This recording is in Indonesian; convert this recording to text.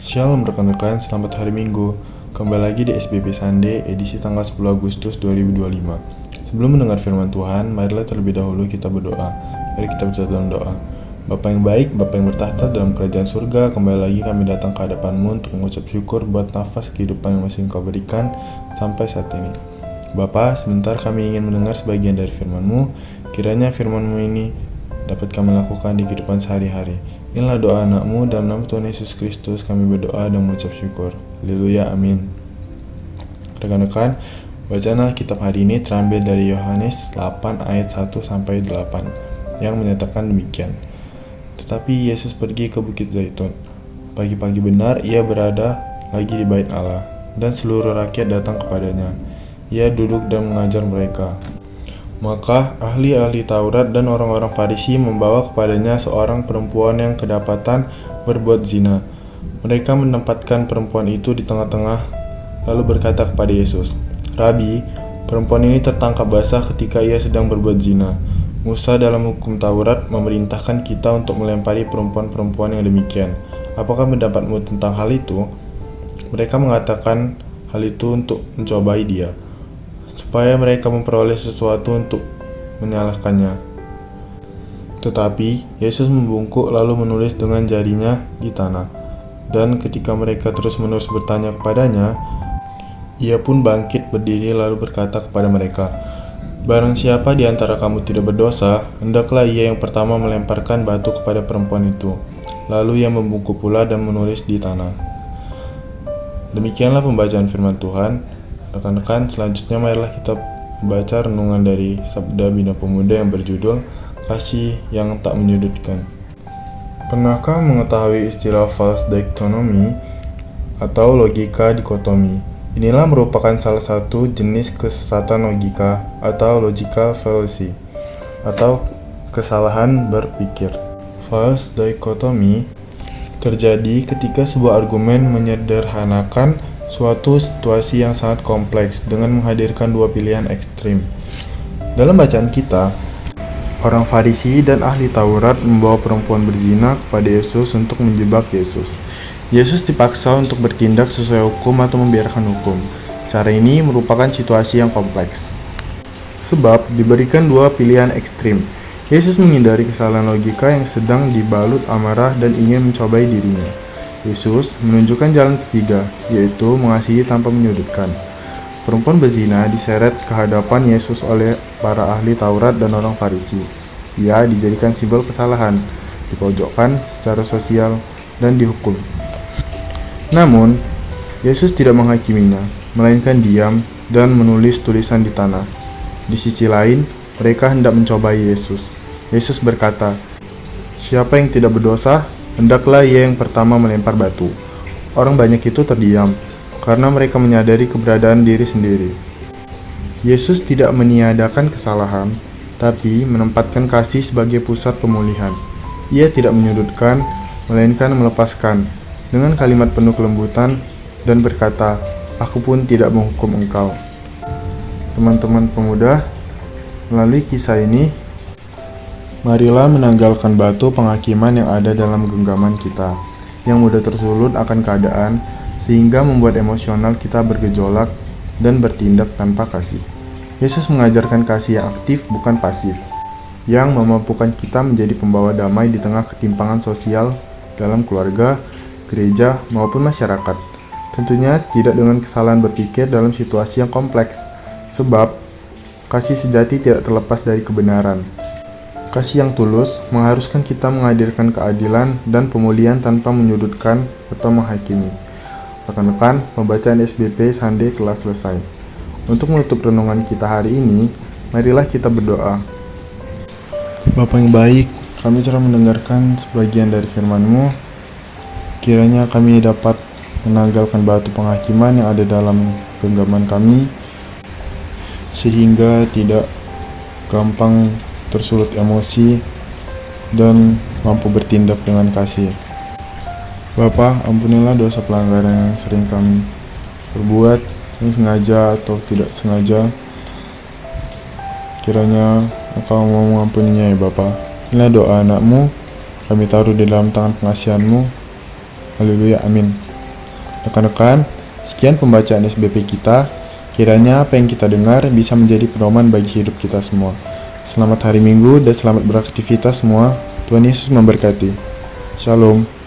Shalom rekan-rekan, selamat hari Minggu. Kembali lagi di SBP Sunday edisi tanggal 10 Agustus 2025. Sebelum mendengar firman Tuhan, marilah terlebih dahulu kita berdoa. Mari kita berdoa dalam doa. Bapa yang baik, Bapa yang bertahta dalam kerajaan surga, kembali lagi kami datang ke hadapan-Mu untuk mengucap syukur buat nafas kehidupan yang masih Engkau berikan sampai saat ini. Bapa, sebentar kami ingin mendengar sebagian dari firman-Mu. Kiranya firman-Mu ini dapat kami lakukan di kehidupan sehari-hari. Inilah doa anak-Mu, dalam nama Tuhan Yesus Kristus kami berdoa dan mengucap syukur. Haleluya, amin. Rekan-rekan, bacaan Alkitab hari ini terambil dari Yohanes 8 ayat 1-8 yang menyatakan demikian. Tetapi Yesus pergi ke Bukit Zaitun. Pagi-pagi benar ia berada lagi di bait Allah, dan seluruh rakyat datang kepadanya. Ia duduk dan mengajar mereka. Maka ahli-ahli Taurat dan orang-orang Farisi membawa kepadanya seorang perempuan yang kedapatan berbuat zina. Mereka menempatkan perempuan itu di tengah-tengah, lalu berkata kepada Yesus, "Rabi, perempuan ini tertangkap basah ketika ia sedang berbuat zina. Musa dalam hukum Taurat memerintahkan kita untuk melempari perempuan-perempuan yang demikian. Apakah pendapatmu tentang hal itu?" Mereka mengatakan hal itu untuk mencobai dia, supaya mereka memperoleh sesuatu untuk menyalahkannya. Tetapi Yesus membungkuk lalu menulis dengan jarinya di tanah. Dan ketika mereka terus-menerus bertanya kepadanya, ia pun bangkit berdiri lalu berkata kepada mereka, "Barang siapa di antara kamu tidak berdosa, hendaklah ia yang pertama melemparkan batu kepada perempuan itu." Lalu ia membungkuk pula dan menulis di tanah. Demikianlah pembacaan firman Tuhan. Rekan-rekan, selanjutnya marilah kita membaca renungan dari Sabda Bina Pemuda yang berjudul Kasih yang Tak Menyudutkan. Pernahkah mengetahui istilah false dichotomy atau logika dikotomi? Inilah merupakan salah satu jenis kesesatan logika atau logical fallacy atau kesalahan berpikir. False dichotomy terjadi ketika sebuah argumen menyederhanakan suatu situasi yang sangat kompleks dengan menghadirkan dua pilihan ekstrim. Dalam bacaan kita, orang Farisi dan ahli Taurat membawa perempuan berzina kepada Yesus untuk menjebak Yesus. Yesus dipaksa untuk bertindak sesuai hukum atau membiarkan hukum. Cara ini merupakan situasi yang kompleks, sebab diberikan dua pilihan ekstrim. Yesus menghindari kesalahan logika yang sedang dibalut amarah dan ingin mencobai dirinya. Yesus menunjukkan jalan ketiga, yaitu mengasihi tanpa menyudutkan. Perempuan berzina diseret ke hadapan Yesus oleh para ahli Taurat dan orang Farisi. Ia dijadikan simbol kesalahan, dipojokkan secara sosial, dan dihukum. Namun, Yesus tidak menghakiminya, melainkan diam dan menulis tulisan di tanah. Di sisi lain, mereka hendak mencobai Yesus. Yesus berkata, "Siapa yang tidak berdosa, hendaklah ia yang pertama melempar batu." Orang banyak itu terdiam, karena mereka menyadari keberadaan diri sendiri. Yesus tidak meniadakan kesalahan, tapi menempatkan kasih sebagai pusat pemulihan. Ia tidak menyudutkan, melainkan melepaskan, dengan kalimat penuh kelembutan, dan berkata, "Aku pun tidak menghukum engkau." Teman-teman pemuda, melalui kisah ini, marilah menanggalkan batu penghakiman yang ada dalam genggaman kita, yang mudah tersulut akan keadaan, sehingga membuat emosional kita bergejolak dan bertindak tanpa kasih. Yesus mengajarkan kasih yang aktif, bukan pasif, yang memampukan kita menjadi pembawa damai di tengah ketimpangan sosial dalam keluarga, gereja, maupun masyarakat. Tentunya tidak dengan kesalahan berpikir dalam situasi yang kompleks, sebab kasih sejati tidak terlepas dari kebenaran. Kasih yang tulus mengharuskan kita menghadirkan keadilan dan pemulihan tanpa menyudutkan atau menghakimi. Rekan-rekan, pembacaan SBP Sunday telah selesai. Untuk menutup renungan kita hari ini, marilah kita berdoa. Bapa yang baik, kami telah mendengarkan sebagian dari firman-Mu. Kiranya kami dapat menanggalkan batu penghakiman yang ada dalam genggaman kami, sehingga tidak gampang tersulut emosi dan mampu bertindak dengan kasih. Bapa, ampunilah dosa pelanggaran yang sering kami perbuat, yang sengaja atau tidak sengaja. Kiranya Engkau mau mengampuninya ya Bapa. Inilah doa anak-Mu, kami taruh di dalam tangan pengasihan-Mu. Haleluya, amin. Rekan-rekan, sekian pembacaan SBP kita. Kiranya apa yang kita dengar bisa menjadi pedoman bagi hidup kita semua. Selamat hari Minggu dan selamat beraktivitas semua. Tuhan Yesus memberkati. Shalom.